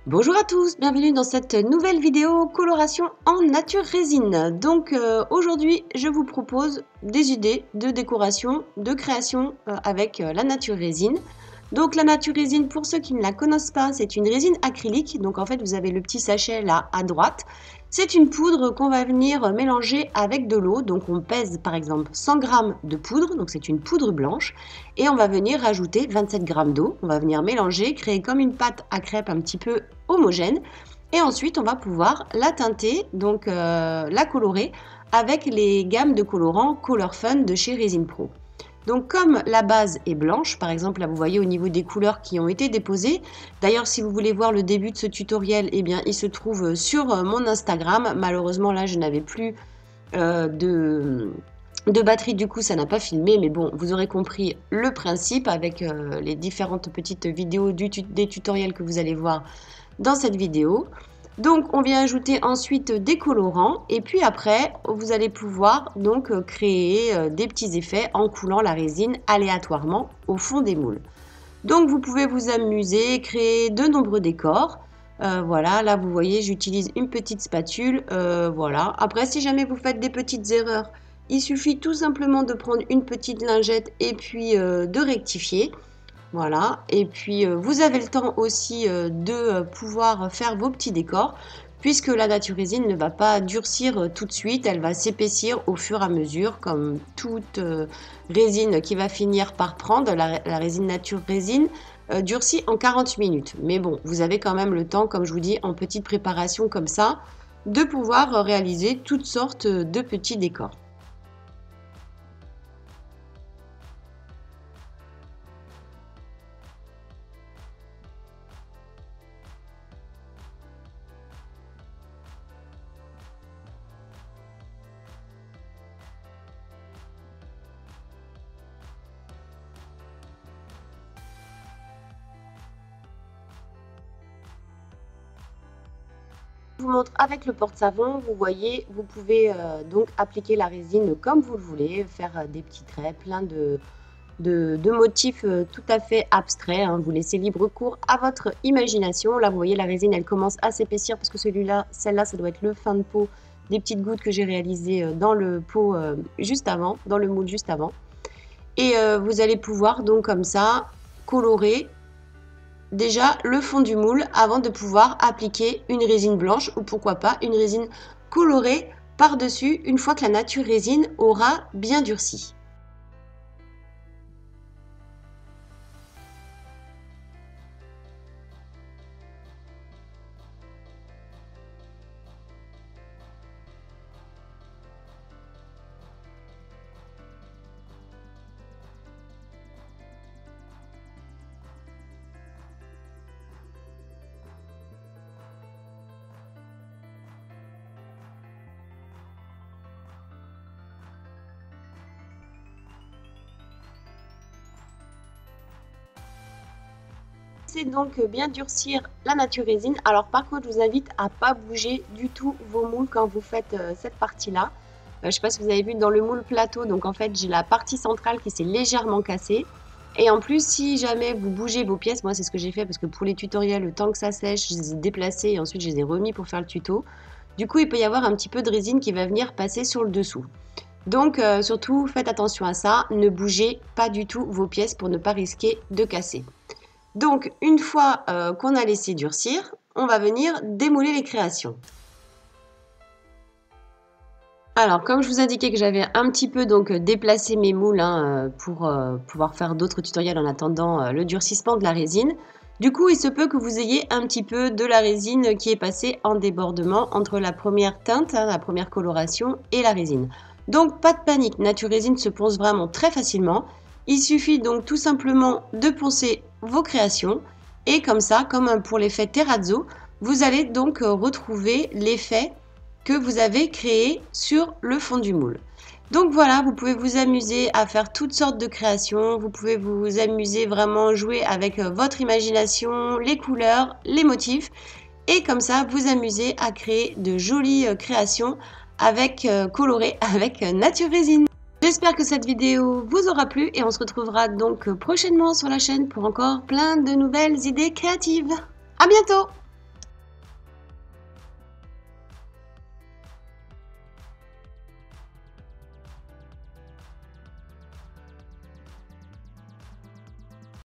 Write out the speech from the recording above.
Bonjour à tous, bienvenue dans cette nouvelle vidéo coloration en nature résine. Donc aujourd'hui je vous propose des idées de décoration, de création avec la nature résine. Donc la nature résine, pour ceux qui ne la connaissent pas, c'est une résine acrylique. Donc en fait vous avez le petit sachet là à droite. C'est une poudre qu'on va venir mélanger avec de l'eau. Donc on pèse par exemple 100 g de poudre, donc c'est une poudre blanche. Et on va venir rajouter 27 g d'eau. On va venir mélanger, créer comme une pâte à crêpes un petit peu homogène. Et ensuite on va pouvoir la teinter, donc la colorer avec les gammes de colorants Color Fun de chez Resin Pro. Donc comme la base est blanche, par exemple là vous voyez au niveau des couleurs qui ont été déposées. D'ailleurs si vous voulez voir le début de ce tutoriel, eh bien il se trouve sur mon Instagram. Malheureusement là je n'avais plus de batterie, du coup ça n'a pas filmé, mais bon vous aurez compris le principe avec les différentes petites vidéos des tutoriels que vous allez voir dans cette vidéo. Donc on vient ajouter ensuite des colorants et puis après vous allez pouvoir donc créer des petits effets en coulant la résine aléatoirement au fond des moules. Donc vous pouvez vous amuser, créer de nombreux décors. Voilà, là vous voyez j'utilise une petite spatule, voilà. Après si jamais vous faites des petites erreurs, il suffit tout simplement de prendre une petite lingette et puis de rectifier. Voilà, et puis vous avez le temps aussi de pouvoir faire vos petits décors, puisque la nature résine ne va pas durcir tout de suite, elle va s'épaissir au fur et à mesure, comme toute résine qui va finir par prendre. La résine nature résine durcit en 40 minutes. Mais bon, vous avez quand même le temps, comme je vous dis, en petite préparation comme ça, de pouvoir réaliser toutes sortes de petits décors. Je vous montre avec le porte-savon. Vous voyez, vous pouvez donc appliquer la résine comme vous le voulez, faire des petits traits, plein de motifs tout à fait abstraits, hein. Vous laissez libre cours à votre imagination. Là vous voyez la résine elle commence à s'épaissir parce que celle-là ça doit être le fin de pot des petites gouttes que j'ai réalisées dans le pot juste avant, dans le moule juste avant. Et vous allez pouvoir donc comme ça colorer déjà le fond du moule avant de pouvoir appliquer une résine blanche ou pourquoi pas une résine colorée par-dessus une fois que la nature résine aura bien durci. C'est donc bien durcir la nature résine. Alors par contre, je vous invite à pas bouger du tout vos moules quand vous faites cette partie-là. Je ne sais pas si vous avez vu dans le moule plateau, donc en fait j'ai la partie centrale qui s'est légèrement cassée. Et en plus, si jamais vous bougez vos pièces, moi c'est ce que j'ai fait parce que pour les tutoriels, le temps que ça sèche, je les ai déplacées et ensuite je les ai remis pour faire le tuto. Du coup, il peut y avoir un petit peu de résine qui va venir passer sur le dessous. Donc surtout, faites attention à ça, ne bougez pas du tout vos pièces pour ne pas risquer de casser. Donc, une fois qu'on a laissé durcir, on va venir démouler les créations. Alors, comme je vous indiquais que j'avais un petit peu donc déplacé mes moules pour pouvoir faire d'autres tutoriels en attendant le durcissement de la résine, du coup, il se peut que vous ayez un petit peu de la résine qui est passée en débordement entre la première teinte, la première coloration et la résine. Donc, pas de panique, Nature Résine se ponce vraiment très facilement. Il suffit donc tout simplement de poncer vos créations et comme ça, comme pour l'effet terrazzo, vous allez donc retrouver l'effet que vous avez créé sur le fond du moule. Donc voilà, vous pouvez vous amuser à faire toutes sortes de créations, vous pouvez vous amuser vraiment jouer avec votre imagination, les couleurs, les motifs et comme ça vous amuser à créer de jolies créations avec colorées avec Nature Résine. J'espère que cette vidéo vous aura plu et on se retrouvera donc prochainement sur la chaîne pour encore plein de nouvelles idées créatives. À bientôt!